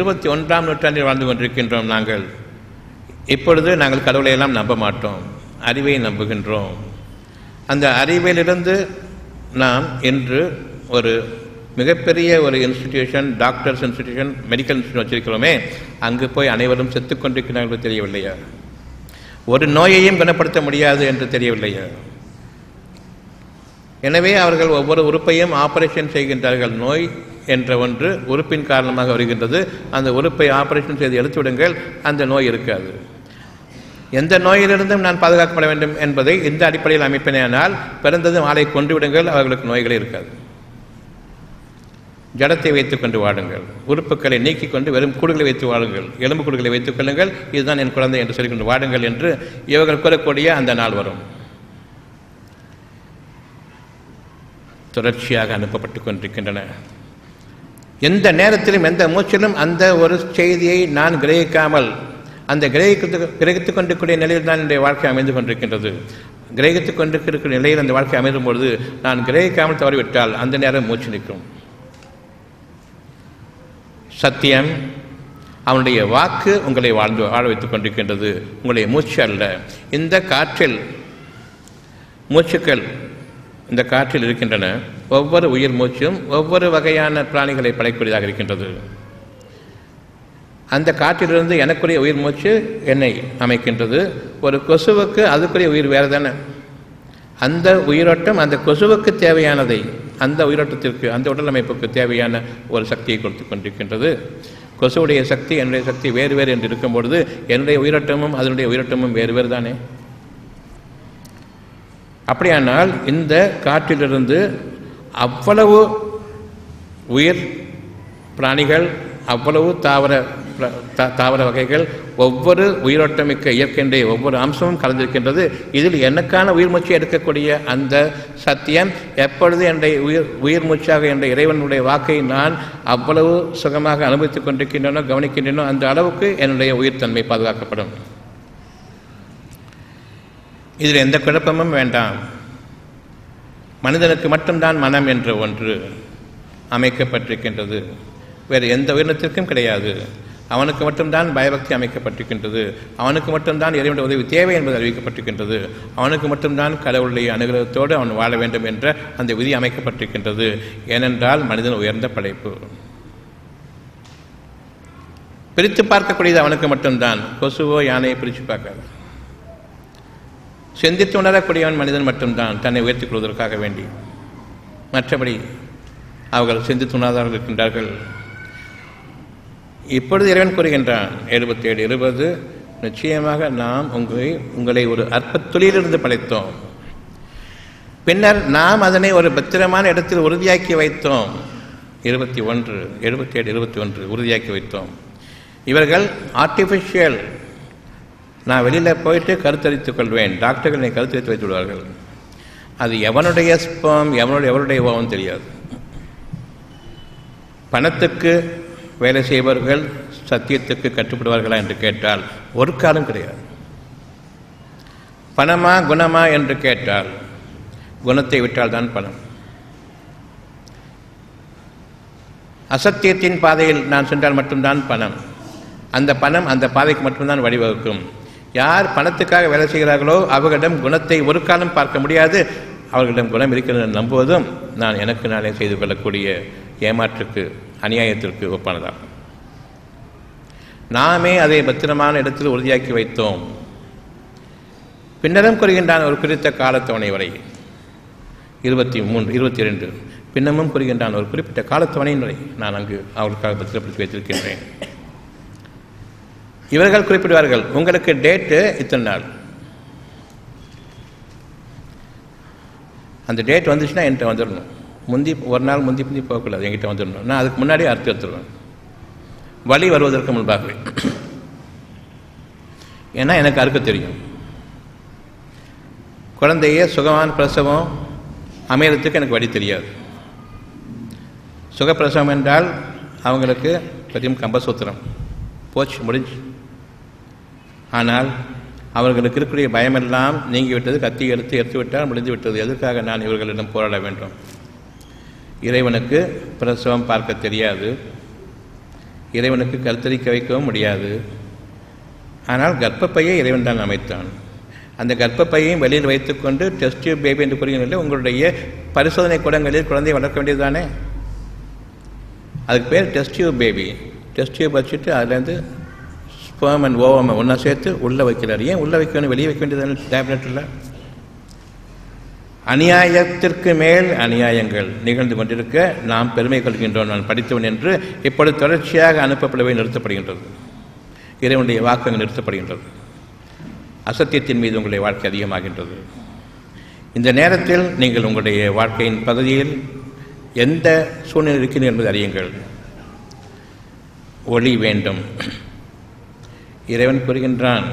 21ஆம் நூற்றாண்டில் வாழ்ந்து கொண்டிருக்கின்றோம். இப்பொழுது நாங்கள் கடவுளை எல்லாம் நம்ப மாட்டோம், அறிவை நம்புகின்றோம். அந்த அறிவிலிருந்து நாம் இன்று ஒரு மிகப்பெரிய ஒரு institution, doctors institution, medical institution வச்சிருக்கிறோமே, அங்கு போய் அனைவரும் செத்துக் கொண்டிருக்கிறார்கள் தெரியவில்லையா? ஒரு நோயையும் குணப்படுத்த முடியாது என்று தெரியவில்லையா? எனவே அவர்கள் ஒவ்வொரு உறுப்பையும் ஆபரேஷன் செய்கின்றார்கள். நோய் என்ற ஒன்று உறுப்பின் காரணமாக வருகின்றது. அந்த உறுப்பை ஆபரேஷன் செய்து எடுத்துவிடுங்கள், அந்த நோய் இருக்காது. எந்த நோயிலிருந்தும் நான் பாதுகாக்கப்பட வேண்டும் என்பதை இந்த அடிப்படையில் அமைப்பினால் பிறந்ததும் ஆளை கொண்டு விடுங்கள், அவர்களுக்கு நோய்களே இருக்காது. ஜடத்தை வைத்துக் கொண்டு வாடுங்கள், உறுப்புகளை நீக்கிக் கொண்டு வெறும் கூடுகளை வைத்து வாடுங்கள், எலும்பு கூடுகளை வைத்துக் கொள்ளுங்கள், இதுதான் என் குழந்தை என்று சொல்லிக்கொண்டு வாடுங்கள் என்று இவர்கள் கூறக்கூடிய அந்த நாள் வரும். தொடர்ச்சியாக அனுப்பப்பட்டுக் கொண்டிருக்கின்றன. எந்த நேரத்திலும் எந்த மூச்சிலும் அந்த ஒரு செய்தியை நான் கிரகிக்காமல், அந்த கிரகித்துக் கொண்டிருக்கிற நிலையில் தான் என்னுடைய வாழ்க்கை அமைந்து கொண்டிருக்கின்றது. கிரகித்துக் கொண்டிருக்கிற நிலையில் அந்த வாழ்க்கை அமையும் பொழுது நான் கிரகிக்காமல் தவறிவிட்டால் அந்த நேரம் மூச்சு நிற்கும். சத்தியம், அவனுடைய வாக்கு உங்களை வாழ வைத்துக் கொண்டிருக்கின்றது, உங்களுடைய மூச்சு அல்ல. இந்த காற்றில் மூச்சுக்கள் இந்த காற்றில் இருக்கின்றன. ஒவ்வொரு உயிர் மூச்சும் ஒவ்வொரு வகையான பிராணிகளை படைக்கூடியதாக இருக்கின்றது. அந்த காற்றிலிருந்து எனக்குரிய உயிர் மூச்சு என்னை அமைக்கின்றது. ஒரு கொசுவுக்கு அதுக்குரிய உயிர் வேறு தானே. அந்த உயிரோட்டம் அந்த கொசுவுக்கு தேவையானதை, அந்த உயிரோட்டத்திற்கு, அந்த உடல் அமைப்புக்கு தேவையான ஒரு சக்தியை கொடுத்து கொண்டிருக்கின்றது. கொசுவுடைய சக்தி என்னுடைய சக்தி வேறு வேறு என்று இருக்கும்பொழுது என்னுடைய உயிரோட்டமும் அதனுடைய உயிரோட்டமும் வேறு வேறு தானே. அப்படியானால் இந்த காற்றிலிருந்து அவ்வளவு உயிர் பிராணிகள், அவ்வளவு தாவர வகைகள், ஒவ்வொரு உயிரோட்டமிக்க இயற்கையுடைய ஒவ்வொரு அம்சமும் கலந்திருக்கின்றது. இதில் எனக்கான உயிர் மூச்சை எடுக்கக்கூடிய அந்த சத்தியம் எப்பொழுது என்னுடைய உயிர் மூச்சாக என்ற இறைவனுடைய வாக்கை நான் அவ்வளவு சுகமாக அனுபவித்துக் கொண்டிருக்கின்றனோ, கவனிக்கின்றனோ, அந்த அளவுக்கு என்னுடைய உயிர்த்தன்மை பாதுகாக்கப்படும். இதில் எந்த குழப்பமும் வேண்டாம். மனிதனுக்கு மட்டும்தான் மனம் என்ற ஒன்று அமைக்கப்பட்டிருக்கின்றது, வேறு எந்த உயிரினத்திற்கும் கிடையாது. அவனுக்கு மட்டும்தான் பயபக்தி அமைக்கப்பட்டிருக்கின்றது, அவனுக்கு மட்டும்தான் இறைவனுடைய உதவி தேவை என்பது அறிவிக்கப்பட்டிருக்கின்றது, அவனுக்கு மட்டும்தான் கடவுளுடைய அனுகிரகத்தோடு அவன் வாழ வேண்டும் என்ற அந்த விதி அமைக்கப்பட்டிருக்கின்றது. ஏனென்றால் மனிதன் உயர்ந்த படைப்பு. பிரித்து பார்க்கக்கூடியது அவனுக்கு மட்டும்தான். கொசுவோ யானையை பிரித்து பார்க்காது. சிந்தித்து உணரக்கூடியவன் மனிதன் மட்டும்தான், தன்னை உயர்த்திக் கொள்வதற்காக வேண்டி. மற்றபடி அவர்கள் சிந்தித்து உணர்ந்தார்கள் இருக்கின்றார்கள். இப்பொழுது இறைவன் கூறுகின்றான் 77:20, நிச்சயமாக நாம் உங்களை ஒரு அற்பத்துளியிலிருந்து படைத்தோம், பின்னர் நாம் அதனை ஒரு பத்திரமான இடத்தில் உறுதியாக்கி வைத்தோம். 77:21 உறுதியாக்கி வைத்தோம். இவர்கள் ஆர்டிஃபிஷியல், நான் வெளியில் போயிட்டு கருத்தரித்துக் கொள்வேன், டாக்டர்கள் என்னை கருத்தரித்து வைத்து விடுவார்கள். அது எவனுடைய ஸ்பம், எவருடைய ஓவம் தெரியாது. பணத்துக்கு வேலை செய்பவர்கள் சத்தியத்துக்கு கட்டுப்படுவார்களா என்று கேட்டால் ஒரு காலம் கிடையாது. பணமா குணமா என்று கேட்டால் குணத்தை விட்டால் தான் பணம். அசத்தியத்தின் பாதையில் நான் சென்றால் மட்டும்தான் பணம். அந்த பணம் அந்த பாதைக்கு மட்டும்தான் வழிவகுக்கும். யார் பணத்துக்காக வேலை செய்கிறார்களோ அவர்களிடம் குணத்தை ஒரு காலம் பார்க்க முடியாது. அவர்களிடம் குணம் இருக்கிறது நம்புவதும் நான் எனக்கு நானே செய்து கொள்ளக்கூடிய ஏமாற்றுக்கு, அநியாயத்திற்கு ஒப்பானதாகும். நாமே அதை பத்திரமான இடத்தில் உறுதியாக்கி வைத்தோம். பின்னரும் கூறுகின்றான் ஒரு குறித்த காலத்தவணை வரை, 22 பின்னமும் கூறுகின்றான் ஒரு குறிப்பிட்ட காலத்தவணை வரை நான் அங்கு அவர்களுக்காக பத்திரப்படுத்தி வைத்திருக்கின்றேன். இவர்கள் குறிப்பிடுவார்கள், உங்களுக்கு டேட்டு இத்தனை நாள், அந்த டேட் வந்துச்சுன்னா என்கிட்ட வந்துடணும், ஒரு நாள் முந்தி போகக்கூடாது, என்கிட்ட வந்துடணும், நான் அதுக்கு முன்னாடியே அறுத்து எடுத்துருவேன், வலி வருவதற்கு முன்பாகவே. ஏன்னா எனக்கு அறுக்க தெரியும். குழந்தைய சுகமான பிரசவம் அமையறதுக்கு எனக்கு வழி தெரியாது. சுகப்பிரசவம் என்றால் அவங்களுக்கு பெரிய கம்பசூத்திரம் போச்சு, முடிஞ்சு. ஆனால் அவர்களுக்கு இருக்கக்கூடிய பயமெல்லாம் நீங்கிவிட்டது. கத்தி எடுத்து விட்டால் முடிந்து விட்டது. எதற்காக நான் இவர்களிடம் போராட வேண்டும்? இறைவனுக்கு பிரசவம் பார்க்க தெரியாது. இறைவனுக்கு கருத்தரிக்க வைக்கவும் முடியாது. ஆனால் கர்ப்பப்பையை இறைவன் தான் அமைத்தான். அந்த கர்ப்பப்பையையும் வெளியில் வைத்துக்கொண்டு டெஸ்ட் டியூப் பேபி என்று கூறுகின்ற உங்களுடைய பரிசோதனை கூடங்களில் குழந்தையை வளர்க்க வேண்டியது தானே. அதுக்கு பேர் test tube baby. Test tube வச்சுட்டு அதுலேருந்து ஸ்பெர்ம் அண்ட் ஓவம் ஒன்றா சேர்த்து உள்ளே வைக்கிறார். ஏன் உள்ளே வைக்கணும், வெளியே வைக்க வேண்டியது டேப்லெட்டில்? அநியாயத்திற்கு மேல் அநியாயங்கள் நிகழ்ந்து கொண்டிருக்க நாம் பெருமை கொள்கின்றோம், நான் படித்தவன் என்று இப்பொழுது தொடர்ச்சியாக அனுப்பப்படவே நிறுத்தப்படுகின்றது. இறைவனுடைய வாக்கு நிறுத்தப்படுகின்றது. அசத்தியத்தின் மீது உங்களுடைய வாழ்க்கை அதிகமாகின்றது. இந்த நேரத்தில் நீங்கள் உங்களுடைய வாழ்க்கையின் பகுதியில் எந்த சூழ்நிலை இருக்கிறது என்பதை அறியுங்கள். ஒளி வேண்டும். இறைவன் கூறுகின்றான்,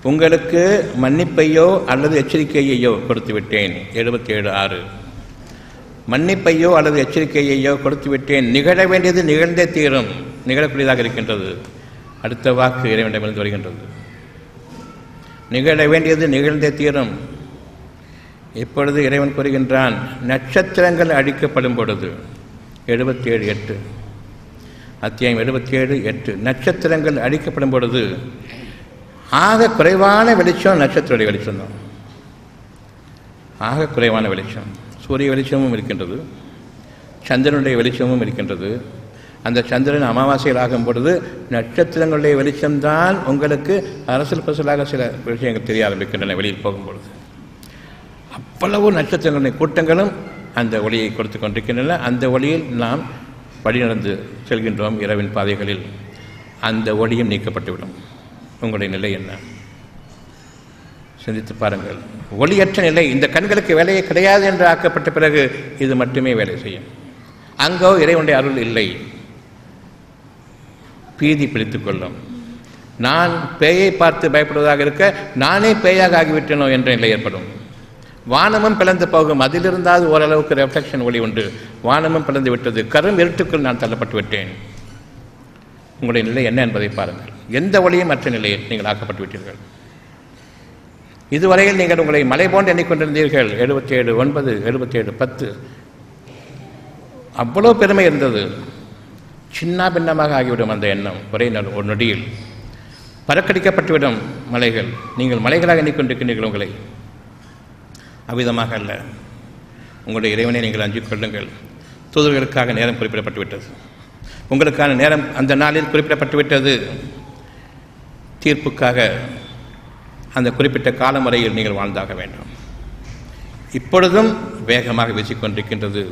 உங்களுக்கு மன்னிப்பையோ அல்லது எச்சரிக்கையையோ கொடுத்து விட்டேன். 77:6. மன்னிப்பையோ அல்லது எச்சரிக்கையையோ கொடுத்து விட்டேன். நிகழ வேண்டியது நிகழ்ந்தே தீரும், நிகழக்கூடியதாக இருக்கின்றது. அடுத்த வாக்கு இறைவனிடமிருந்து வருகின்றது, நிகழ வேண்டியது நிகழ்ந்தே தீரும். இப்பொழுது இறைவன் கூறுகின்றான், நட்சத்திரங்கள் அழிக்கப்படும் பொழுது 77:8 அத்தியாயம் 77:8 நட்சத்திரங்கள் அழிக்கப்படும் பொழுது ஆக குறைவான வெளிச்சம் நட்சத்திரடைய வெளிச்சம் தான். ஆக குறைவான வெளிச்சம். சூரிய வெளிச்சமும் இருக்கின்றது, சந்திரனுடைய வெளிச்சமும் இருக்கின்றது. அந்த சந்திரன் அமாவாசையில் ஆகும் பொழுது நட்சத்திரங்களுடைய வெளிச்சம்தான் உங்களுக்கு அரசியல் பசலாக சில விஷயங்கள் தெரிய ஆரம்பிக்கின்றன. வெளியில் போகும்பொழுது அவ்வளவு நட்சத்திரங்களுடைய கூட்டங்களும் அந்த ஒளியை கொடுத்து கொண்டிருக்கின்றன. அந்த ஒளியில் நாம் வழிநடந்து செல்கின்றோம் இரவின் பாதைகளில். அந்த ஒளியும் நீக்கப்பட்டுவிடும். உங்களுடைய நிலை என்ன? சிந்தித்து பாருங்கள். ஒளியற்ற நிலை, இந்த கண்களுக்கு வேலையே கிடையாது என்று ஆக்கப்பட்ட பிறகு இது மட்டுமே வேலை செய்யும். அங்கோ இறைவனுடைய அருள் இல்லை. பீதி பிடித்துக் கொள்ளும். நான் பேயை பார்த்து பயப்படுவதாக இருக்க நானே பேயாக ஆகிவிட்டனோ என்ற நிலை ஏற்படும். வானமும் பிளந்து போகும். அதிலிருந்தாவது ஓரளவுக்கு ரெஃப்ளெக்ஷன் ஒளி உண்டு. வானமும் பிளந்து விட்டது. கரும் இருட்டுக்குள் நான் தள்ளப்பட்டு விட்டேன். உங்களுடைய நிலை என்ன என்பதை பாருங்கள். எந்த ஒளியும் மற்ற நிலையில் நீங்கள் ஆக்கப்பட்டு விட்டீர்கள். இதுவரையில் நீங்கள் உங்களை மலை போன்று எண்ணிக்கொண்டிருந்தீர்கள். 77:9 77:10 அவ்வளோ பெருமை இருந்தது. சின்ன பின்னமாக ஆகிவிடும் அந்த எண்ணம். ஒரே ஒரு நொடியில் பறக்கடிக்கப்பட்டுவிடும் மலைகள். நீங்கள் மலைகளாக எண்ணிக்கொண்டிருக்கின்றீர்கள் உங்களை. அவ்விதமாக அல்ல. உங்களுடைய இறைவனை நீங்கள் அஞ்சிக் கொள்ளுங்கள். தூதர்களுக்காக நேரம் குறிப்பிடப்பட்டுவிட்டது. உங்களுக்கான நேரம் அந்த நாளில் குறிப்பிடப்பட்டுவிட்டது. தீர்ப்புக்காக அந்த குறிப்பிட்ட காலம் வரையில் நீங்கள் வாழ்ந்தாக வேண்டும். இப்பொழுதும் வேகமாக வீசிக்கொண்டிருக்கின்றது.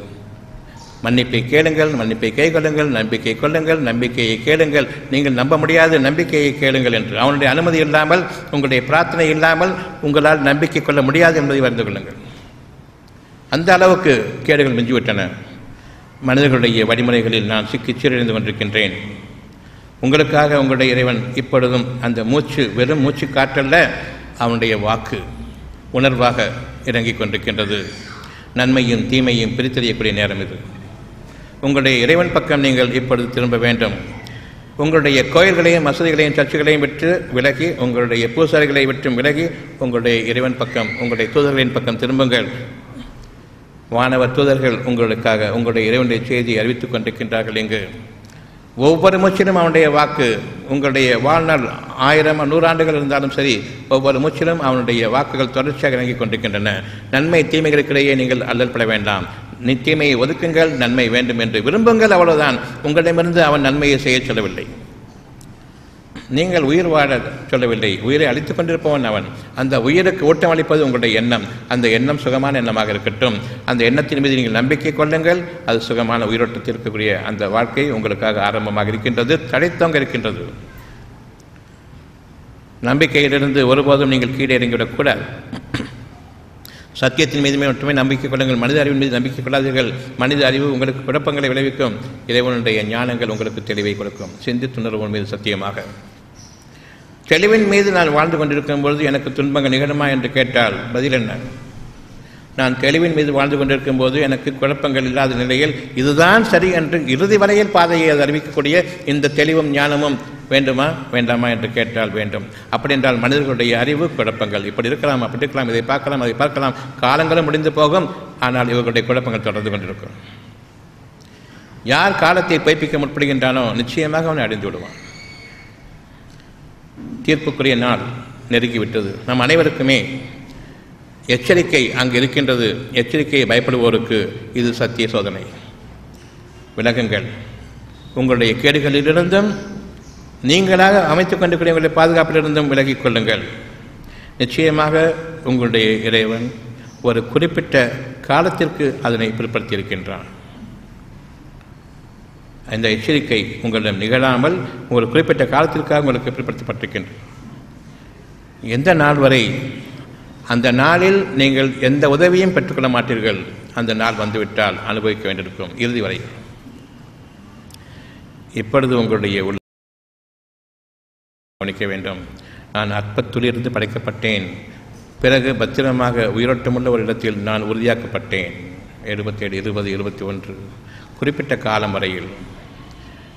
மன்னிப்பை கேளுங்கள், மன்னிப்பை கைகொள்ளுங்கள், நம்பிக்கை கொள்ளுங்கள், நம்பிக்கையை கேளுங்கள். நீங்கள் நம்ப முடியாது, நம்பிக்கையை கேளுங்கள் என்று. அவனுடைய அனுமதி இல்லாமல், உங்களுடைய பிரார்த்தனை இல்லாமல் உங்களால் நம்பிக்கை கொள்ள முடியாது என்பதை அறிந்து கொள்ளுங்கள். அந்த அளவுக்கு கேடுகள் மிஞ்சிவிட்டன. மனிதர்களுடைய வழிமுறைகளில் நான் சிக்கி சீரழிந்து கொண்டிருக்கின்றேன். உங்களுக்காக உங்களுடைய இறைவன் இப்பொழுதும் அந்த மூச்சு வெறும் மூச்சு காற்றல்ல, அவனுடைய வாக்கு உணர்வாக இறங்கிக் கொண்டிருக்கின்றது. நன்மையும் தீமையும் பிரித்தறியக்கூடிய நேரம் இது. உங்களுடைய இறைவன் பக்கம் நீங்கள் இப்பொழுது திரும்ப வேண்டும். உங்களுடைய கோயில்களையும் மசூதிகளையும் சர்ச்சுகளையும் விட்டு விலகி, உங்களுடைய பூசாரிகளை விட்டும் விலகி உங்களுடைய இறைவன் பக்கம், உங்களுடைய தூதர்களின் பக்கம் திரும்புங்கள். வானவர் தூதர்கள் உங்களுக்காக உங்களுடைய இறைவனுடைய செய்தியை அறிவித்துக் கொண்டிருக்கின்றார்கள். இங்கு ஒவ்வொரு மூச்சிலும் அவனுடைய வாக்கு. உங்களுடைய வாழ்நாள் 1000 100 ஆண்டுகள் இருந்தாலும் சரி, ஒவ்வொரு மூச்சிலும் அவனுடைய வாக்குகள் தொடர்ச்சியாக இறங்கிக் கொண்டிருக்கின்றன. நன்மை தீமைகளுக்கிடையே நீங்கள் அல்லல்பட வேண்டாம். தீமையை ஒதுக்குங்கள், நன்மை வேண்டும் என்று விரும்புங்கள், அவ்வளவுதான். உங்களிடமிருந்து அவன் நன்மையை செய்ய சொல்லவில்லை. நீங்கள் உயிர் வாழ சொல்லவில்லை. உயிரை அழித்துக் கொண்டிருப்பவன் அவன். அந்த உயிருக்கு ஊட்டம் அளிப்பது உங்களுடைய எண்ணம். அந்த எண்ணம் சுகமான எண்ணமாக இருக்கட்டும். அந்த எண்ணத்தின் மீது நீங்கள் நம்பிக்கை கொள்ளுங்கள். அது சுகமான உயிரோட்டத்தில் இருக்கக்கூடிய அந்த வாழ்க்கை உங்களுக்காக ஆரம்பமாக இருக்கின்றது, தடைத்தோங்க இருக்கின்றது. நம்பிக்கையிலிருந்து ஒருபோதும் நீங்கள் கீழே இறங்கிவிடக்கூடாது. சத்தியத்தின் மீதுமே மட்டுமே நம்பிக்கை கொள்ளுங்கள். மனித அறிவின் மீது நம்பிக்கை கொள்ளாதீர்கள். மனித அறிவு உங்களுக்கு குழப்பங்களை விளைவிக்கும். இறைவனுடைய ஞானங்கள் உங்களுக்கு தெளிவை கொடுக்கும். சிந்தித்துணர்வு மீது சத்தியமாக தெளிவின் மீது நான் வாழ்ந்து கொண்டிருக்கும் பொழுது எனக்கு துன்பங்கள் நிகழுமா என்று கேட்டால் பதில் என்ன? நான் தெளிவின் மீது வாழ்ந்து கொண்டிருக்கும் போது எனக்கு குழப்பங்கள் இல்லாத நிலையில் இதுதான் சரி என்று இறுதி வரையில் பாதையை அது அறிவிக்கக்கூடிய இந்த தெளிவும் ஞானமும் வேண்டுமா வேண்டாமா என்று கேட்டால் வேண்டும். அப்படி என்றால் மனிதர்களுடைய அறிவு குழப்பங்கள் இப்படி இருக்கலாம், அப்படி இருக்கலாம், இதை பார்க்கலாம், அதை பார்க்கலாம், காலங்களும் முடிந்து போகும். ஆனால் இவர்களுடைய குழப்பங்கள் தொடர்ந்து கொண்டிருக்கும். யார் காலத்தை பொய்ப்பிக்க முற்படுகின்றானோ நிச்சயமாக அவனை அடைந்து விடுவான். தீர்ப்புக்குரிய நாள் நெருங்கிவிட்டது. நம் அனைவருக்குமே எச்சரிக்கை அங்கு இருக்கின்றது. எச்சரிக்கையை பயப்படுவோருக்கு இது சத்திய சோதனை. விலகுங்கள். உங்களுடைய கேடுகளிலிருந்தும் நீங்களாக அமைத்துக் கொண்டிருக்கிற உங்களுடைய பாதுகாப்பிலிருந்தும் விலகிக் கொள்ளுங்கள். நிச்சயமாக உங்களுடைய இறைவன் ஒரு குறிப்பிட்ட காலத்திற்கு அதனை பிற்படுத்தியிருக்கின்றான். அந்த எச்சரிக்கை உங்களிடம் நிகழாமல் ஒரு குறிப்பிட்ட காலத்திற்காக உங்களுக்கு பிற்படுத்தப்பட்டிருக்கின்றது. எந்த நாள் வரை? அந்த நாளில் நீங்கள் எந்த உதவியும் பெற்றுக்கொள்ள மாட்டீர்கள். அந்த நாள் வந்துவிட்டால் அனுபவிக்க வேண்டியிருக்கும் இறுதி வரை. இப்பொழுது உங்களுடைய கவனிக்க வேண்டும். நான் அற்பத்திலிருந்து படைக்கப்பட்டேன். பிறகு பத்திரமாக உயிரோட்டமுள்ள ஒரு இடத்தில் நான் உறுதியாக்கப்பட்டேன். 77, 20, 21 குறிப்பிட்ட காலம் வரையில்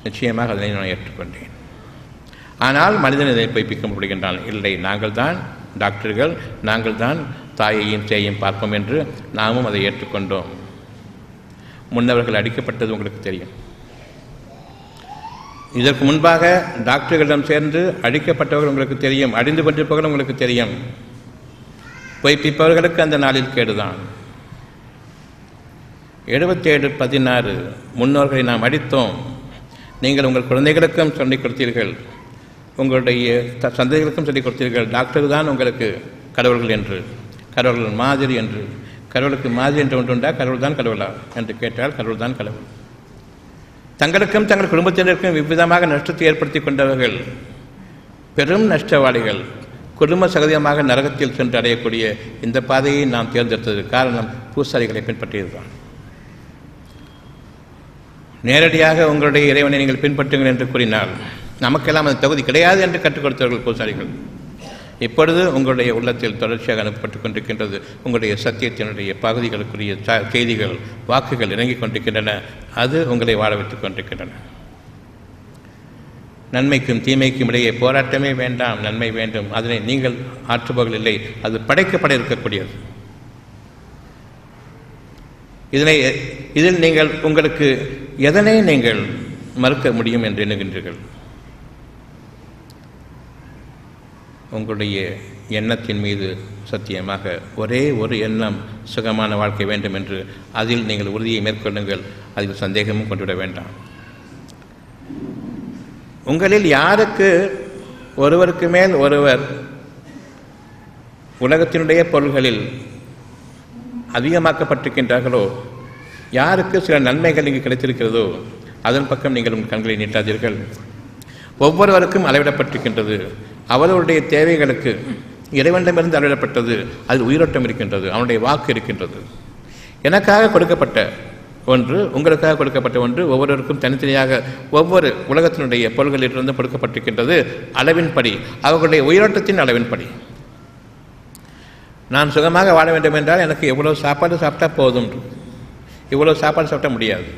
நிச்சயமாக அதனை நான் ஏற்றுக்கொண்டேன். ஆனால் மனிதன் இதை பொய்ப்பிக்க முடிகின்றான். இல்லை, நாங்கள் தான் டாக்டர்கள், நாங்கள் தான் தாயையும் சேயையும் பார்ப்போம் என்று நாமும் அதை ஏற்றுக்கொண்டோம். முன்னவர்கள் அடிக்கப்பட்டது உங்களுக்கு தெரியும். இதற்கு முன்பாக டாக்டர்களிடம் சேர்ந்து அடிக்கப்பட்டவர்கள் உங்களுக்கு தெரியும். அடிந்து கொண்டிருப்பவர்கள் உங்களுக்கு தெரியும். பொய்ப்பிப்பவர்களுக்கு அந்த நாளில் கேடுதான். 77:16 முன்னோர்களை நாம் அடித்தோம். நீங்கள் உங்கள் குழந்தைகளுக்கும் சொல்லிக் கொடுத்தீர்கள், உங்களுடைய சந்தைகளுக்கும் சொல்லிக் கொடுத்தீர்கள். டாக்டர் தான் உங்களுக்கு கடவுள்கள் என்று, கடவுள்கள் மாதிரி என்று. கடவுளுக்கு மாதிரி என்று ஒன்று உண்டா? கடவுள் தான் கடவுளா என்று கேட்டால் கடவுள் தான் கடவுள். தங்களுக்கும் தங்கள் குடும்பத்தினருக்கும் இவ்விதமாக நஷ்டத்தை ஏற்படுத்தி கொண்டவர்கள் பெரும் நஷ்டவாளிகள். குடும்ப சகதியமாக நரகத்தில் சென்று அடையக்கூடிய இந்த பாதையை நாம் தேர்ந்தெடுத்தது காரணம் பூசாரிகளை பின்பற்றியதுதான். நேரடியாக உங்களுடைய இறைவனை நீங்கள் பின்பற்றுங்கள் என்று கூறினால் நமக்கெல்லாம் அந்த தகுதி கிடையாது என்று கற்றுக் கொடுத்தவர்கள் பூசாரிகள். இப்பொழுது உங்களுடைய உள்ளத்தில் தொடர்ச்சியாக அனுப்பப்பட்டுக் கொண்டிருக்கின்றது. உங்களுடைய சத்தியத்தினுடைய பகுதிகளுக்குரிய செய்திகள், வாக்குகள் இறங்கிக் கொண்டிருக்கின்றன. அது உங்களை வாழ வைத்துக் கொண்டிருக்கின்றன. நன்மைக்கும் தீமைக்கும் இடையே போராட்டமே வேண்டாம், நன்மை வேண்டும். அதனை நீங்கள் ஆற்றுபவர்கள் இல்லை, அது படைக்கப்பட இருக்கக்கூடியது. இதில் நீங்கள் உங்களுக்கு எதனை நீங்கள் மறுக்க முடியும் என்று எண்ணுகின்றீர்கள்? உங்களுடைய எண்ணத்தின் மீது சத்தியமாக ஒரே ஒரு எண்ணம், சுகமான வாழ்க்கை வேண்டும் என்று. அதில் நீங்கள் உறுதியை மேற்கொள்ளுங்கள். அதில் சந்தேகமும் கொண்டுவிட வேண்டாம். உங்களில் யாருக்கு ஒருவருக்கு மேல் ஒருவர் உலகத்தினுடைய பொருள்களில் அதிகமாக்கப்பட்டிருக்கின்றார்களோ, யாருக்கு சில நன்மைகள் இங்கு கிடைத்திருக்கிறதோ, அதன் பக்கம் நீங்கள் உங்கள் கண்களை நீட்டாதீர்கள். ஒவ்வொருவருக்கும் அளவிடப்பட்டிருக்கின்றது. அவர்களுடைய தேவைகளுக்கு இறைவனிடமிருந்து அளவிடப்பட்டது. அதில் உயிரோட்டம் இருக்கின்றது, அவனுடைய வாக்கு இருக்கின்றது. எனக்காக கொடுக்கப்பட்ட ஒன்று, உங்களுக்காக கொடுக்கப்பட்ட ஒன்று, ஒவ்வொருவருக்கும் தனித்தனியாக ஒவ்வொரு உலகத்தினுடைய பொருள்களிலிருந்து கொடுக்கப்பட்டிருக்கின்றது. அளவின்படி, அவர்களுடைய உயிரோட்டத்தின் அளவின்படி. நான் சுகமாக வாழ வேண்டும் என்றால் எனக்கு எவ்வளவு சாப்பாடு சாப்பிட்டா போதும், இவ்வளவு சாப்பாடு சாப்பிட முடியாது.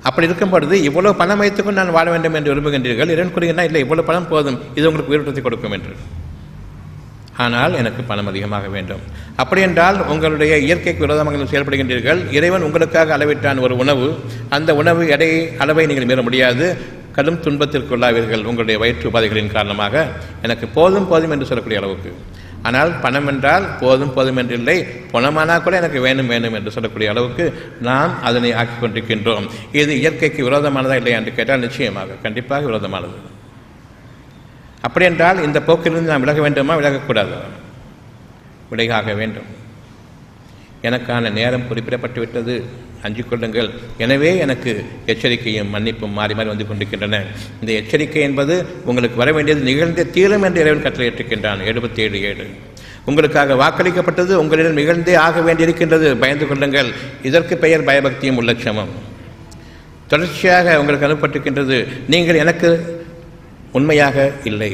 அப்படி இருக்கும் பொழுது இவ்வளவு பணம் வைத்துக்கொண்டு நான் வாழ வேண்டும் என்று விரும்புகின்றீர்கள். இறைவன் கூறுகிறார், இல்லை, இவ்வளவு பணம் போதும், இது உங்களுக்கு உயிரோட்டத்தை கொடுக்கும் என்று. ஆனால் எனக்கு பணம் அதிகமாக வேண்டும். அப்படி என்றால் உங்களுடைய இயற்கைக்கு விரோதமாக செயல்படுகின்றீர்கள். இறைவன் உங்களுக்காக அளவிட்டான் ஒரு உணவு. அந்த உணவு அளவை நீங்கள் மீற முடியாது. கடும் துன்பத்திற்குள்ளாவீர்கள் உங்களுடைய வயிற்று உபாதைகளின் காரணமாக. எனக்கு போதும் போதும் என்று சொல்லக்கூடிய அளவுக்கு. ஆனால் பணம் என்றால் போதும் போதும் என்றில்லை, பணமானால் கூட எனக்கு வேணும் வேணும் என்று சொல்லக்கூடிய அளவுக்கு நாம் அதனை ஆக்கிக் கொண்டிருக்கின்றோம். இது இயற்கைக்கு விரோதமானதா இல்லை என்று கேட்டால் நிச்சயமாக கண்டிப்பாக விரோதமானது. அப்படி என்றால் இந்த போக்கிலிருந்து நாம் விலக வேண்டுமா? விலகக்கூடாது, விலகாக வேண்டும். எனக்கான நேரம் குறிப்பிடப்பட்டு விட்டது, அஞ்சிக் கொள்ளுங்கள். எனவே எனக்கு எச்சரிக்கையும் மன்னிப்பும் மாறி மாறி வந்து கொண்டிருக்கின்றன. இந்த எச்சரிக்கை என்பது உங்களுக்கு வர வேண்டியது நிகழ்ந்த தீரும் என்று இறைவன் கட்டளையிட்டிருக்கின்றான். 77:7 உங்களுக்காக வாக்களிக்கப்பட்டது, உங்களிடம் நிகழ்ந்தே ஆக வேண்டியிருக்கின்றது. பயந்து கொள்ளுங்கள். இதற்கு பெயர் பயபக்தியும் உள்ளட்சமும். தொடர்ச்சியாக உங்களுக்கு அனுப்பப்பட்டிருக்கின்றது. நீங்கள் எனக்கு உண்மையாக இல்லை,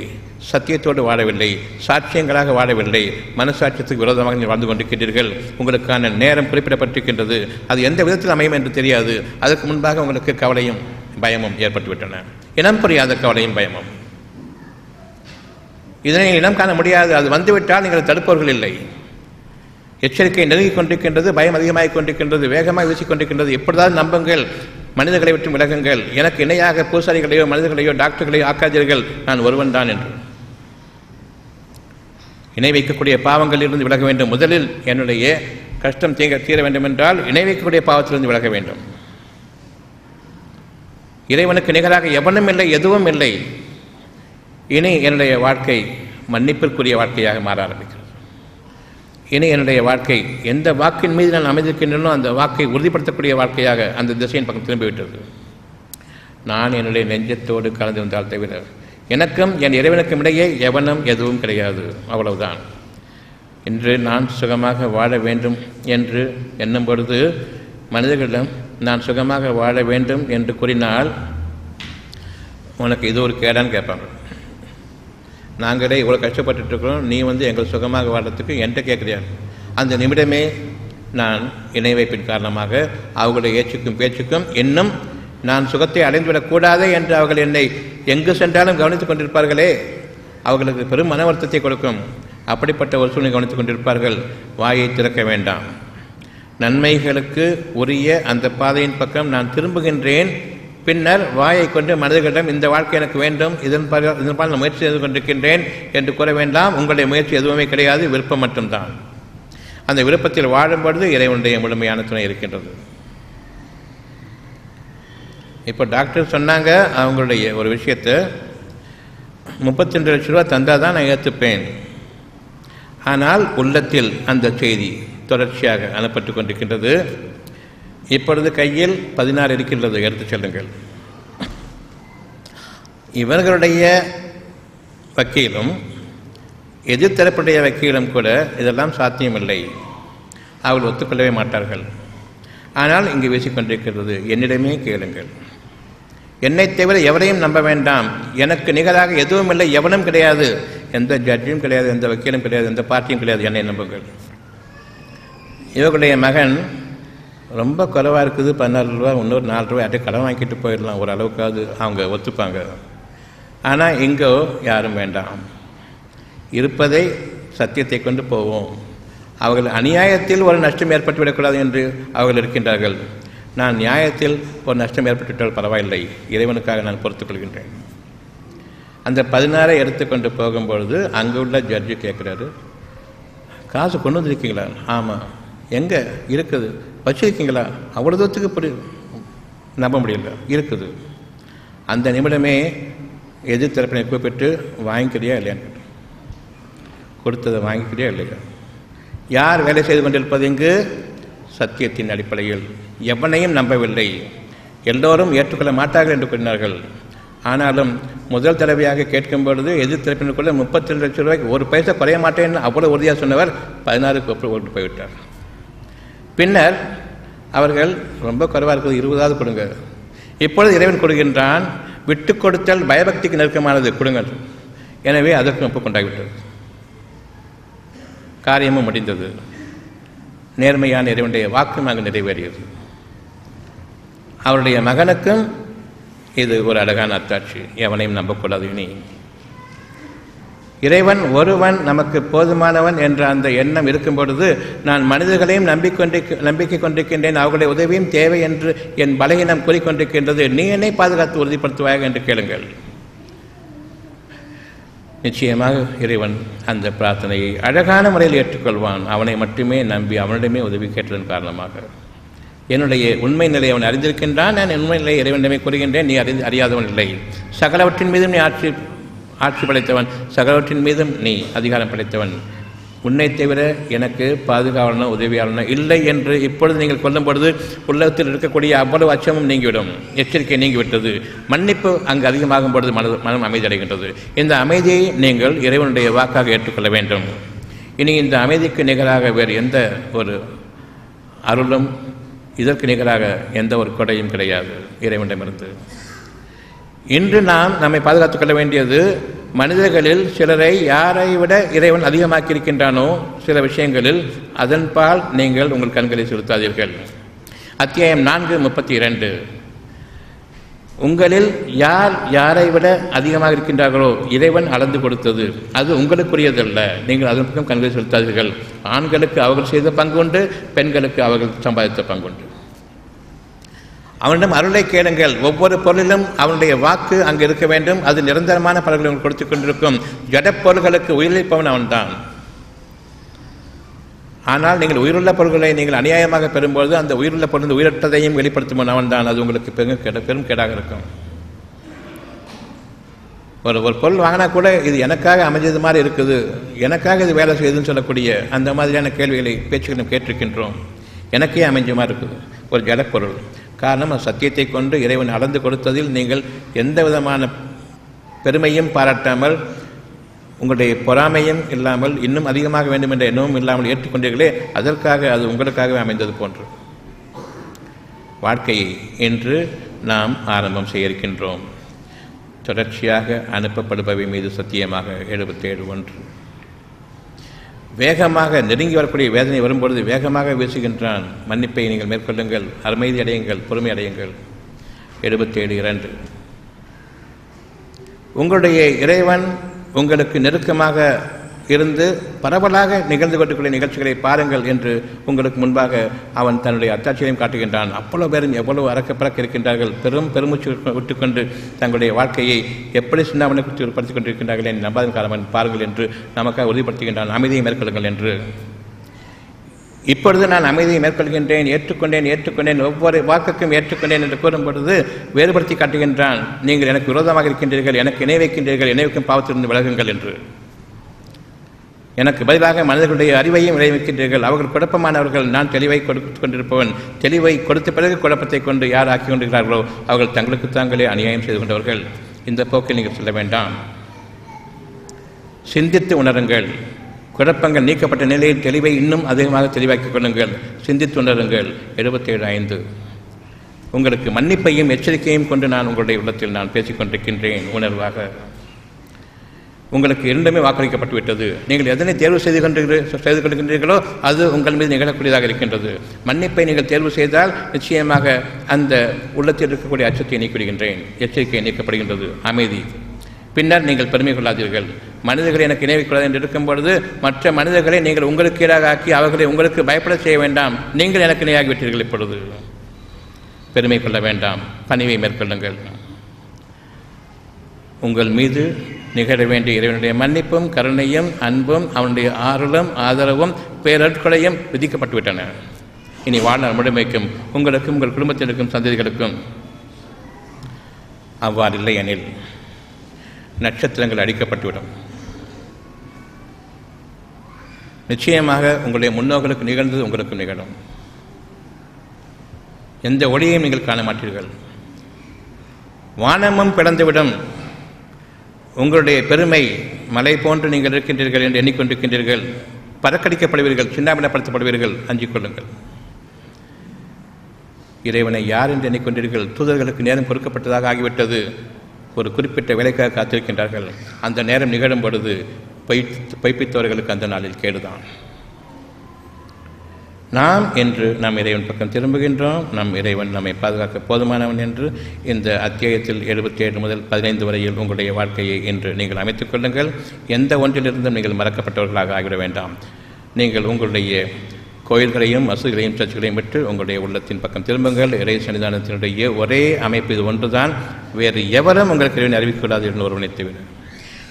சத்தியத்தோடு வாழவில்லை, சாட்சியங்களாக வாழவில்லை, மனசாட்சியத்துக்கு விரோதமாக நீங்கள் வாழ்ந்து கொண்டிருக்கின்றீர்கள். உங்களுக்கான நேரம் குறிப்பிடப்பட்டிருக்கின்றது. அது எந்த விதத்தில் அமையும் என்று தெரியாது. அதற்கு முன்பாக உங்களுக்கு கவலையும் பயமும் ஏற்பட்டுவிட்டன. இனம் புரியாத கவலையும் பயமும். இதனை இனம் காண முடியாது. அது வந்துவிட்டால் நீங்கள் தடுப்பவர்கள் இல்லை. எச்சரிக்கை நெருங்கிக் கொண்டிருக்கின்றது, பயம் அதிகமாகிக் கொண்டிருக்கின்றது, வேகமாக வீசிக் கொண்டிருக்கின்றது. எப்பொழுதாவது நம்புங்கள், மனிதர்களை விட்டு விலகுங்கள், எனக்கு இணையாக பூசாரிகளையோ மனிதர்களையோ டாக்டர்களையோ ஆக்காதீர்கள், நான் ஒருவன் தான் என்று. இணை வைக்கக்கூடிய பாவங்களிலிருந்து விலக வேண்டும். முதலில் என்னுடைய கஷ்டம் தீர வேண்டும் என்றால் இணை வைக்கக்கூடிய பாவத்திலிருந்து விலக வேண்டும். இறைவனுக்கு நிகராக எவனும் இல்லை, எதுவும் இல்லை. இனி என்னுடைய வாழ்க்கை மன்னிப்பிற்குரிய வாழ்க்கையாக மாற ஆரம்பிக்கிறது. இனி என்னுடைய வாழ்க்கை எந்த வாக்கின் மீது நான் அமைந்திருக்கின்றனோ அந்த வாக்கை உறுதிப்படுத்தக்கூடிய வாழ்க்கையாக அந்த திசையின் பக்கம் திரும்பிவிட்டது. நான் என்னுடைய நெஞ்சத்தோடு கலந்திருந்தால் தவிர எனக்கும் என் இறைவனுக்கும் இடையே எவனும் எதுவும் கிடையாது. அவ்வளவுதான். இன்று நான் சுகமாக வாழ வேண்டும் என்று எண்ணும் பொழுது மனிதர்களிடம் நான் சுகமாக வாழ வேண்டும் என்று கூறினால் உனக்கு இது ஒரு கேடான்னு கேட்பாங்க. நாங்களே இவ்வளோ கஷ்டப்பட்டுருக்கிறோம், நீ எங்கள் சுகமாக வாழறதுக்கு என்கிட்ட கேட்குறியா? அந்த நிமிடமே நான் இணை வைப்பின் காரணமாக அவர்களுடைய ஏச்சுக்கும் பேச்சுக்கும் இன்னும் நான் சுகத்தை அடைந்துவிடக்கூடாதே என்று அவர்கள் என்னை எங்கு சென்றாலும் கவனித்துக் கொண்டிருப்பார்களே, அவர்களுக்கு பெரும் மன வருத்தத்தை கொடுக்கும். அப்படிப்பட்ட ஒரு சூழ்நிலை கவனித்துக் கொண்டிருப்பார்கள். வாயை திறக்க வேண்டாம். நன்மைகளுக்கு உரிய அந்த பாதையின் பக்கம் நான் திரும்புகின்றேன். பின்னர் வாயை கொண்டு மனிதர்களிடம் இந்த வாழ்க்கை எனக்கு வேண்டும், இதன்பால் நான் முயற்சி செய்து கொண்டிருக்கின்றேன் என்று கூற வேண்டாம். உங்களுடைய முயற்சி எதுவுமே கிடையாது, விருப்பம் மட்டும்தான். அந்த விருப்பத்தில் வாழும்பொழுது இறைவனுடைய முழுமையான துணை இருக்கின்றது. இப்போ டாக்டர் சொன்னாங்க அவங்களுடைய ஒரு விஷயத்தை 32 லட்ச ரூபா தந்தால் தான் நான் ஏற்றுப்பேன். ஆனால் உள்ளத்தில் அந்த செய்தி தொடர்ச்சியாக அனுப்பப்பட்டு கொண்டிருக்கின்றது. இப்பொழுது கையில் 16 இருக்கின்றது, எடுத்து செல்லுங்கள். இவர்களுடைய வக்கீலும் எதிர்த்தரப்புடைய வக்கீலும் கூட இதெல்லாம் சாத்தியமில்லை, அவர்கள் ஒத்துக்கொள்ளவே மாட்டார்கள். ஆனால் இங்கு வீசிக்கொண்டிருக்கிறது, என்னிடமே கேளுங்கள், என்னை தவிர எவரையும் நம்ப வேண்டாம், எனக்கு நிகராக எதுவும் இல்லை, எவனும் கிடையாது, எந்த ஜட்ஜும் கிடையாது, எந்த வக்கீலும் கிடையாது, எந்த பார்ட்டியும் கிடையாது, என்னை நம்புங்கள். இவர்களுடைய மகன் ரொம்ப குறைவாக இருக்குது, 14 ரூபா, இன்னொரு 4 ரூபாய் அப்படியே கடன் வாங்கிட்டு போயிடலாம், ஓரளவுக்காவது அவங்க ஒத்துப்பாங்க. ஆனால் இங்கோ யாரும் வேண்டாம், இருப்பதை சத்தியத்தை கொண்டு போவோம். அவர்கள் அநியாயத்தில் ஒரு நஷ்டம் ஏற்பட்டுவிடக்கூடாது என்று அவர்கள் இருக்கின்றார்கள். நான் நியாயத்தில் ஒரு நஷ்டம் ஏற்பட்டுவிட்டால் பரவாயில்லை, இறைவனுக்காக நான் பொறுத்துக் கொள்கின்றேன். அந்த 16 எடுத்துக்கொண்டு போகும்பொழுது அங்கே உள்ள ஜட்ஜு கேட்குறாரு, காசு கொண்டு வந்திருக்கீங்களா? ஆமாம். எங்கே இருக்குது? வச்சிருக்கீங்களா? அவ்வளோ தூரத்துக்கு நம்ப முடியல, இருக்குது. அந்த நிமிடமே எதிர்த்தரப்பினை கூப்பிட்டு வாங்கிக்கிறியா இல்லையான்னு கொடுத்ததை வாங்கிக்கிறியா இல்லையா? யார் வேலை செய்து கொண்டிருப்பது இங்கு? சத்தியத்தின் அடிப்படையில் எவனையும் நம்பவில்லை. எல்லோரும் ஏற்றுக்கொள்ள மாட்டார்கள் என்று கூறினார்கள். ஆனாலும் முதல் தடவையாக கேட்கும் பொழுது எதிர்த்தரப்பினுக்குள்ள 32 லட்சம் ரூபாய்க்கு ஒரு பைசா குறைய மாட்டேன்னு அவ்வளோ உறுதியாக சொன்னவர் 16க்கு ஓட்டு போய்விட்டார். பின்னர் அவர்கள் ரொம்ப குறைவாக இருக்குது, 20ஆவது கொடுங்க. இப்பொழுது இறைவன் கொடுக்கின்றான், விட்டு கொடுத்தல் பயபக்திக்கு நெருக்கமானது, கொடுங்கள். எனவே அதற்கு ஒப்புக்கொண்டாகிவிட்டது, காரியமும் முடிந்தது. நேர்மையான இறைவனுடைய வாக்கும் அங்கு நிறைவேறியது. அவருடைய மகனுக்கும் இது ஒரு அழகான அத்தாட்சி. எவனையும் நம்பக்கூடாது. இனி இறைவன் ஒருவன் நமக்கு போதுமானவன் என்ற அந்த எண்ணம் இருக்கும் பொழுது நான் மனிதர்களையும் நம்பிக்கை கொண்டிருக்கின்றேன், அவர்களுடைய உதவியும் தேவை என்று என் பலகீனம் கூறிக்கொண்டிருக்கின்றது, நீ என்னை பாதுகாத்து உறுதிப்படுத்துவாயாக என்று கேளுங்கள். நிச்சயமாக இறைவன் அந்த பிரார்த்தனையை அழகான முறையில் ஏற்றுக்கொள்வான். அவனை மட்டுமே நம்பி அவனிடமே உதவி கேட்டதன் காரணமாக என்னுடைய உண்மை நிலையை அவன் அறிந்திருக்கின்றான். நான் உண்மை நிலையை இறைவனிடமே கூறுகின்றேன், நீ அறியாதவன் இல்லை. சகலவற்றின் மீதும் நீ ஆட்சி படைத்தவன், சகலவற்றின் மீதும் நீ அதிகாரம் படைத்தவன். உன்னை தவிர எனக்கு பாதுகாவலனோ உதவியாளனோ இல்லை என்று இப்பொழுது நீங்கள் கொல்லும் பொழுது உள்ளத்தில் இருக்கக்கூடிய அவ்வளவு அச்சமும் நீங்கிவிடும், எச்சரிக்கை நீங்கிவிட்டது. மன்னிப்பு அங்கு அதிகமாகும் பொழுது மனம் அமைதி அடைகின்றது. இந்த அமைதியை நீங்கள் இறைவனுடைய வாக்காக ஏற்றுக்கொள்ள வேண்டும். இனி இந்த அமைதிக்கு நிகராக வேறு எந்த ஒரு அருளும், இதற்கு நிகராக எந்த ஒரு கொடையும் கிடையாது இறைவனிடமிருந்து. இன்று நாம் நம்மை பாதுகாத்துக் கொள்ள வேண்டியது, மனிதர்களில் சிலரை யாரை விட இறைவன் அதிகமாக்கியிருக்கின்றானோ சில விஷயங்களில் அதன்பால் நீங்கள் உங்கள் கண்களை செலுத்தாதீர்கள். அத்தியாயம் 4:32. உங்களில் யார் யாரை விட அதிகமாக இருக்கின்றார்களோ இறைவன் அளந்து கொடுத்தது, அது உங்களுக்குரியதல்ல, நீங்கள் அதன் பக்கம் கண்களை செலுத்தாதீர்கள். ஆண்களுக்கு அவர்கள் செய்த பங்குண்டு, பெண்களுக்கு அவர்கள் சம்பாதித்த பங்குண்டு. அவனிடம் அருளை கேளுங்கள். ஒவ்வொரு பொருளிலும் அவனுடைய வாக்கு அங்கு இருக்க வேண்டும். அது நிரந்தரமான பலன்களை கொடுத்து கொண்டிருக்கும். ஜடப்பொருள்களுக்கு உயிரிழப்பவன் அவன்தான். ஆனால் நீங்கள் உயிருள்ள பொருள்களை நீங்கள் அநியாயமாக பெறும்போது அந்த உயிருள்ள பொருள் உயிரற்றதையும் வெளிப்படுத்தும் அவன்தான். அது உங்களுக்கு பெரும் கேடாக இருக்கும். ஒரு பொருள் வாங்கினா கூட இது எனக்காக அமைஞ்சது மாதிரி இருக்குது, எனக்காக இது வேலை செய்யுதுன்னு சொல்லக்கூடிய அந்த மாதிரியான கேள்விகளை பேச்சுகளும் கேட்டிருக்கின்றோம். எனக்கே அமைஞ்ச மாதிரி இருக்குது ஒரு ஜடப்பொருள். காரணம், அது சத்தியத்தை கொண்டு இறைவன் அளந்து கொடுத்ததில் நீங்கள் எந்த விதமான பெருமையும் பாராட்டாமல், உங்களுடைய பொறாமையும் இல்லாமல், இன்னும் அதிகமாக வேண்டும் என்ற எண்ணமும் இல்லாமல் ஏற்றுக்கொண்டீர்களே, அதற்காக அது உங்களுக்காகவே அமைந்தது போன்று வாழ்க்கையை இன்று நாம் ஆரம்பம் செய்ய இருக்கின்றோம். தொடர்ச்சியாக அனுப்பப்படுபவை மீது சத்தியமாக 77:1. வேகமாக நெருங்கி வரக்கூடிய வேதனை வரும்பொழுது வேகமாக வீசுகின்றான். மன்னிப்பை நீங்கள் மேற்கொள்ளுங்கள், அமைதி அடையுங்கள், பொறுமை அடையுங்கள். 77:2. உங்களுடைய இறைவன் உங்களுக்கு நெருக்கமாக இருந்து பரவலாக நிகழ்ந்து கொண்டிருக்கிற நிகழ்ச்சிகளை பாருங்கள் என்று உங்களுக்கு முன்பாக அவன் தன்னுடைய அத்தாட்சியையும் காட்டுகின்றான். அவ்வளவு பேரும் எவ்வளவு அறக்கப்பறக்க இருக்கின்றார்கள், பெருமூச்சு விட்டுக்கொண்டு தங்களுடைய வாழ்க்கையை எப்படி சின்னாமனை குறித்து உட்படுத்திக் கொண்டிருக்கின்றார்கள் என்று நம்பாதன் காரணம் பாருங்கள் என்று நமக்காக உறுதிப்படுத்துகின்றான். அமைதியை மேற்கொள்ளுங்கள் என்று. இப்பொழுது நான் அமைதியை மேற்கொள்கின்றேன், ஏற்றுக்கொண்டேன், ஒவ்வொரு வாக்குக்கும் ஏற்றுக்கொண்டேன் என்று கூறும் பொழுது வேறுபடுத்தி காட்டுகின்றான். நீங்கள் எனக்கு விரோதமாக இருக்கின்றீர்கள், எனக்கு இணை வைக்கின்றீர்கள், இணைவிக்கும் பாவத்திலிருந்து விலகுங்கள் என்று. எனக்கு பதிலாக மனிதர்களுடைய அறிவையும் விளைவிக்கின்றீர்கள், அவர்கள் குழப்பமானவர்கள், நான் தெளிவை கொடுத்து கொண்டிருப்பவன். தெளிவை கொடுத்த பிறகு குழப்பத்தை கொண்டு யார் ஆக்கி கொண்டிருக்கிறார்களோ அவர்கள் தங்களுக்கு தாங்களே அநியாயம் செய்து கொண்டவர்கள். இந்த போக்கில் நீங்கள் செல்ல வேண்டாம். சிந்தித்து உணருங்கள். குழப்பங்கள் நீக்கப்பட்ட நிலையில் தெளிவை இன்னும் அதிகமாக தெளிவாக்கிக் கொள்ளுங்கள். சிந்தித்து உணருங்கள். 77:5. உங்களுக்கு மன்னிப்பையும் எச்சரிக்கையும் கொண்டு நான் உங்களுடைய உள்ளத்தில் நான் பேசிக்கொண்டிருக்கின்றேன். உணர்வாக உங்களுக்கு இரண்டுமே வாக்களிக்கப்பட்டு விட்டது. நீங்கள் எதனை தேர்வு செய்து கொண்டிருக்கின்றீர்களோ அது உங்கள் மீது நிகழக்கூடியதாக இருக்கின்றது. மன்னிப்பை நீங்கள் தேர்வு செய்தால் நிச்சயமாக அந்த உள்ளத்தில் இருக்கக்கூடிய அச்சத்தை நீக்கிவிடுகின்றேன். எச்சரிக்கை நீக்கப்படுகின்றது. அமைதி. பின்னர் நீங்கள் பெருமை கொள்ளாதீர்கள். மனிதர்களை எனக்கு இணைவிக்கூடாது என்று இருக்கும் பொழுது மற்ற மனிதர்களை நீங்கள் உங்களுக்கு ஈடாக ஆக்கி அவர்களை உங்களுக்கு பயப்பட செய்ய வேண்டாம். நீங்கள் எனக்கு இணையாகிவிட்டீர்கள். இப்பொழுது பெருமை கொள்ள வேண்டாம். பணிவை மேற்கொள்ளுங்கள். உங்கள் மீது நிகழ வேண்டிய இறைவனுடைய மன்னிப்பும் கருணையும் அன்பும் அவனுடைய ஆறுதலும் ஆதரவும் பேரற்கொலையும் விதிக்கப்பட்டுவிட்டன. இனி வாழ்நாள் முழுமைக்கும் உங்களுக்கும் உங்கள் குடும்பத்தினருக்கும் சந்ததிகளுக்கும். அவ்வாறில்லை எனில் நட்சத்திரங்கள் அடிக்கப்பட்டுவிடும். நிச்சயமாக உங்களுடைய முன்னோர்களுக்கு நிகழ்ந்தது உங்களுக்கு நிகழும். எந்த ஒளியையும் நீங்கள் காண மாட்டீர்கள். வானமும் பிளந்துவிடும். உங்களுடைய பெருமை மலை போன்று நீங்கள் இருக்கின்றீர்கள் என்று எண்ணிக்கொண்டிருக்கின்றீர்கள். பறக்கடிக்கப்படுவீர்கள், சின்னாபின்னப்படுத்தப்படுவீர்கள். அஞ்சிக் கொள்ளுங்கள். இறைவனை யார் என்று எண்ணிக்கொண்டீர்கள்? தூதர்களுக்கு நேரம் கொடுக்கப்பட்டதாக ஆகிவிட்டது. ஒரு குறிப்பிட்ட வேலைக்காக காத்திருக்கின்றார்கள். அந்த நேரம் நிகழும் பொழுது பொய்ப்பித்தவர்களுக்கு அந்த நாளில் கேடுதான். நாம் என்று நம் இறைவன் பக்கம் திரும்புகின்றோம். நம் இறைவன் நம்மை பாதுகாக்க போதுமானவன் என்று இந்த அத்தியாயத்தில் 77 முதல் 15 வரையில் உங்களுடைய வாழ்க்கையை இன்று நீங்கள் அமைத்துக் கொள்ளுங்கள். எந்த ஒன்றிலிருந்தும் நீங்கள் மறக்கப்பட்டவர்களாக ஆகிவிட வேண்டாம். நீங்கள் உங்களுடைய கோயில்களையும் மசூதிகளையும் சர்ச்சுகளையும் விட்டு உங்களுடைய உள்ளத்தின் பக்கம் திரும்புங்கள். இறை சன்னிதானத்தினுடைய ஒரே அமைப்பு இது ஒன்றுதான். வேறு எவரும் உங்களுக்கு இறைவனை அறிவிக்கக்கூடாது என்று ஒருவனை தவிர.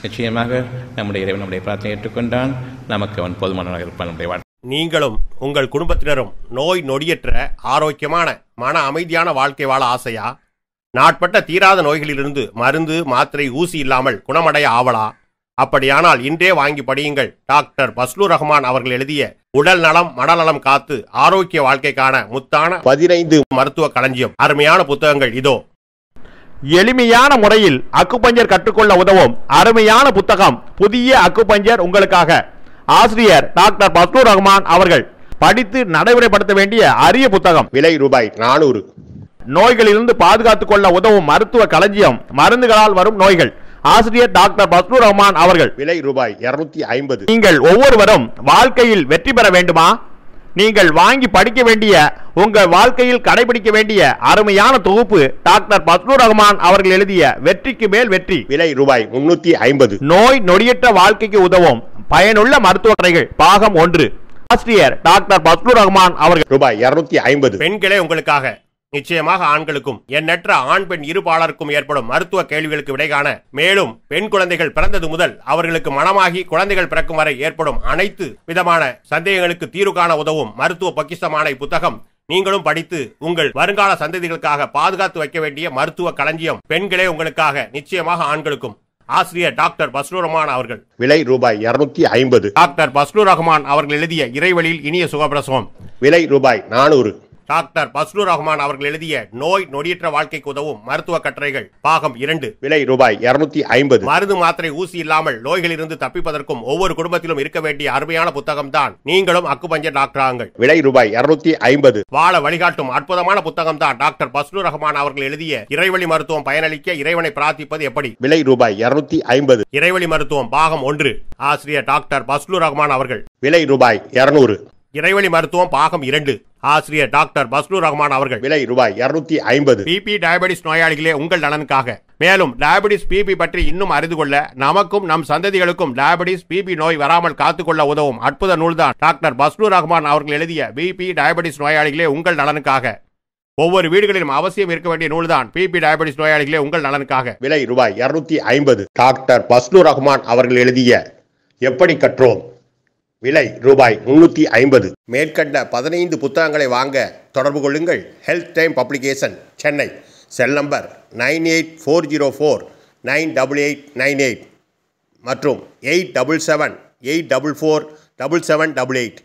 நிச்சயமாக நம்முடைய இறைவன் நம்முடைய பிரார்த்தனை ஏற்றுக்கொண்டான். நமக்கு அவன் போதுமானவனாக இருப்பான். நம்முடைய வாழ்க்கை நீங்களும் உங்கள் குடும்பத்தினரும் நோய் நொடியற்ற ஆரோக்கியமான மன அமைதியான வாழ்க்கை வாழ ஆசையா? நாட்பட்ட தீராத நோய்களிலிருந்து மருந்து மாத்திரை ஊசி இல்லாமல் குணமடைய ஆவலா? அப்படியானால் இன்றே வாங்கி படியுங்கள். டாக்டர் பஸ்லூர் ரஹ்மான் அவர்கள் எழுதிய உடல் நலம் மனநலம் காத்து ஆரோக்கிய வாழ்க்கைக்கான முத்தான 15 மருத்துவ களஞ்சியம். அருமையான புத்தகங்கள் இதோ. எளிமையான முறையில் அக்குபஞ்சர் கற்றுக்கொள்ள உதவும் அருமையான புத்தகம் புதிய அக்குபஞ்சர் உங்களுக்காக. ஆசிரியர் டாக்டர் பஸ்லூர் ரஹ்மான் அவர்கள். படித்து நடைமுறைப்படுத்த வேண்டிய அரிய புத்தகம். விலை ரூபாய் 400. நோய்களிலிருந்து பாதுகாத்துக் கொள்ள உதவும் மருத்துவ களஞ்சியம். மருந்துகளால் வரும் நோய்கள். ஆசிரியர் டாக்டர் பஸ்லூர் ரஹ்மான் அவர்கள். விலை ரூபாய் 250. நீங்கள் ஒவ்வொருவரும் வாழ்க்கையில் வெற்றி பெற வேண்டுமா? நீங்கள் வாங்கி படிக்க வேண்டிய, உங்கள் வாழ்க்கையில் கடைபிடிக்க வேண்டிய அருமையான தொகுப்பு டாக்டர் பஸ்லூர் ரஹ்மான் அவர்கள் எழுதிய வெற்றிக்கு மேல் வெற்றி. விலை ரூபாய் 350. நோய் நொடியற்ற வாழ்க்கைக்கு உதவும் பயனுள்ள மருத்துவ கதைகள் பாகம் 1. ஆசிரியர் டாக்டர் பஸ்லூர் ரஹ்மான் அவர்கள். ரூபாய் 250. பெண்களே உங்களுக்காக நிச்சயமாக ஆண்களுக்கும் எண்ணற்ற ஆண் பெண் இருபாலருக்கும் ஏற்படும் மருத்துவ கேள்விகளுக்கு விடை காண, மேலும் பெண் குழந்தைகள் பிறந்தது முதல் அவர்களுக்கு மணமாகி குழந்தைகள் பிறக்கும் வரை ஏற்படும் அனைத்து விதமான சந்தேகங்களுக்கு தீர்வு காண உதவும் மருத்துவ பொக்கிஷமான இப்புத்தகம் நீங்களும் படித்து உங்கள் வருங்கால சந்ததிகளுக்காக பாதுகாத்து வைக்க வேண்டிய மருத்துவ களஞ்சியம். பெண்களே உங்களுக்காக, நிச்சயமாக ஆண்களுக்கும். ஆசிரியர் டாக்டர் பஸ்லூர் ரஹ்மான் அவர்கள். விலை ரூபாய் 250. டாக்டர் பஸ்லூர் ரஹ்மான் அவர்கள் எழுதிய இறைவழியில் இனிய சுகப்பிரசவம். விலை ரூபாய் 400. டாக்டர் பஸ்லூர் ரஹ்மான் அவர்கள் எழுதிய நோய் நொடியற்ற வாழ்க்கைக்கு உதவும் மருத்துவ கட்டுரைகள் பாகம் 2. விலை ரூபாய் 250. மருந்து மாத்திரை ஊசி இல்லாமல் நோய்களிலிருந்து தப்பிப்பதற்கும் ஒவ்வொரு குடும்பத்திலும் இருக்க வேண்டிய அருமையான புத்தகம் தான் நீங்களும் அக்குபஞ்சர் டாக்டர் ஆங்கள். விலை ரூபாய் 250. வாழ வழிகாட்டும் அற்புதமான புத்தகம் தான் டாக்டர் பஸ்லூர் ரஹ்மான் அவர்கள் எழுதிய இறைவழி மருத்துவம். பயனளிக்க இறைவனை பிரார்த்திப்பது எப்படி. விலை ரூபாய் 250. இறைவழி மருத்துவம் பாகம் 1. ஆசிரியர் டாக்டர் பஸ்லூர் ரஹ்மான் அவர்கள். விலை ரூபாய் 200. இறைவழி மருத்துவம் பாகம் 2. ஆசிரியர் டாக்டர் பஸ்லூர் ரஹ்மான் அவர்கள். விலை ரூபாய் 250. பிபி டயபெட்டிஸ் நோயாளிகளே உங்கள் நலனுக்காக. மேலும் டயபெட்டிஸ் பிபி பற்றி இன்னும் அறிந்து கொள்ள, நமக்கும் நம் சந்ததிகளுக்கும் டயபெட்டிஸ் பிபி நோய் வராமல் காத்துக்கொள்ள உதவும் அற்புத நூல்தான் டாக்டர் பஸ்லூர் ரஹ்மான் அவர்கள் எழுதிய பிபி டயபெட்டிஸ் நோயாளிகளே உங்கள் நலனுக்காக. ஒவ்வொரு வீடுகளிலும் அவசியம் இருக்க வேண்டிய நூல்தான் பிபி டயபெட்டிஸ் நோயாளிகளே உங்கள் நலனுக்காக. விலை ரூபாய் 250. டாக்டர் பஸ்லூர் ரஹ்மான் அவர்கள் எழுதிய எப்படி கற்றோம். விலை ரூபாய் 350. மேற்கண்ட 15 புத்தகங்களை வாங்க தொடர்பு கொள்ளுங்கள். Health time publication, Chennai. Cell number 9840498898 மற்றும் 87784477788.